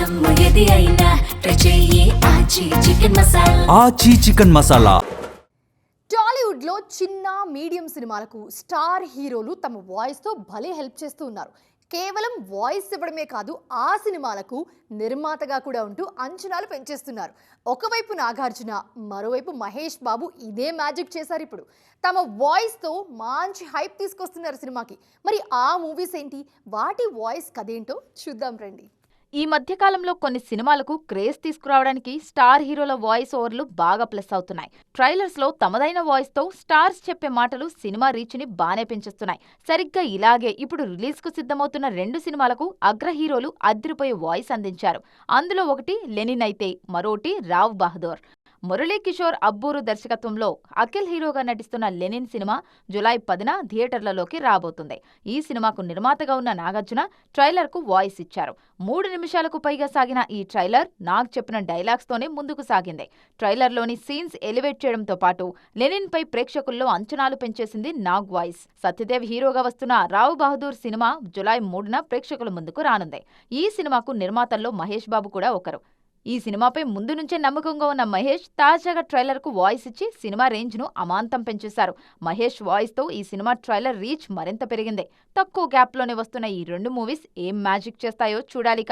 జమ్ము ఏది అయినా ట్రై చెయ్యి ఆచి చికెన్ మసాలా. ఆచి చికెన్ మసాలా. టాలీవుడ్లో చిన్న మీడియం సినిమాలకు స్టార్ హీరోలు తమ వాయిస్తో భలే హెల్ప్ చేస్తూ ఉన్నారు. కేవలం వాయిస్ ఇవ్వడమే కాదు, ఆ సినిమాలకు నిర్మాతగా కూడా ఉంటూ అంచనాలు పెంచేస్తున్నారు. ఒకవైపు నాగార్జున, మరోవైపు మహేష్ బాబు ఇదే మ్యాజిక్ చేశారు. ఇప్పుడు తమ వాయిస్తో మంచి హైప్ తీసుకొస్తున్నారు సినిమాకి. మరి ఆ మూవీస్ ఏంటి, వాటి వాయిస్ కథేంటో చూద్దాం రండి. ఈ మధ్యకాలంలో కొన్ని సినిమాలకు క్రేజ్ తీసుకురావడానికి స్టార్ హీరోల వాయిస్ ఓవర్లు బాగా ప్లస్ అవుతున్నాయి. ట్రైలర్స్ లో తమదైన వాయిస్ తో స్టార్స్ చెప్పే మాటలు సినిమా రీచ్ ని బానే పెంచేస్తున్నాయి. సరిగ్గా ఇలాగే ఇప్పుడు రిలీజ్ కు సిద్ధమవుతున్న 2 సినిమాలకు అగ్ర హీరోలు అదిరిపోయే వాయిస్ అందించారు. అందులో ఒకటి లెనిన్ అయితే మరోటి రావ్ బహదూర్. మురళీకిషోర్ అబ్బూరు దర్శకత్వంలో అఖిల్ హీరోగా నటిస్తున్న లెనిన్ సినిమా జులై 10న థియేటర్లలోకి రాబోతుంది. ఈ సినిమాకు నిర్మాతగా ఉన్న నాగార్జున ట్రైలర్ కు వాయిస్ ఇచ్చారు. 3 నిమిషాలకు పైగా సాగిన ఈ ట్రైలర్ నాగ్ చెప్పిన డైలాగ్స్ తోనే ముందుకు సాగింది. ట్రైలర్లోని సీన్స్ ఎలివేట్ చేయడంతో పాటు లెనిన్ పై ప్రేక్షకుల్లో అంచనాలు పెంచేసింది నాగ్ వాయిస్. సత్యదేవ్ హీరోగా వస్తున్న రావ్ బహదూర్ సినిమా జులై 3న ప్రేక్షకుల ముందుకు రానుంది. ఈ సినిమాకు నిర్మాతల్లో మహేష్ బాబు కూడా ఒకరు. ఈ సినిమాపై ముందు నుంచే నమ్మకంగా ఉన్న మహేష్ తాజాగా ట్రైలర్ కు వాయిస్ ఇచ్చి సినిమా రేంజ్ ను అమాంతం పెంచేశారు. మహేష్ వాయిస్ తో ఈ సినిమా ట్రైలర్ రీచ్ మరింత పెరిగింది. తక్కువ గ్యాప్ లోనే వస్తున్న ఈ 2 మూవీస్ ఏం మ్యాజిక్ చేస్తాయో చూడాలిక.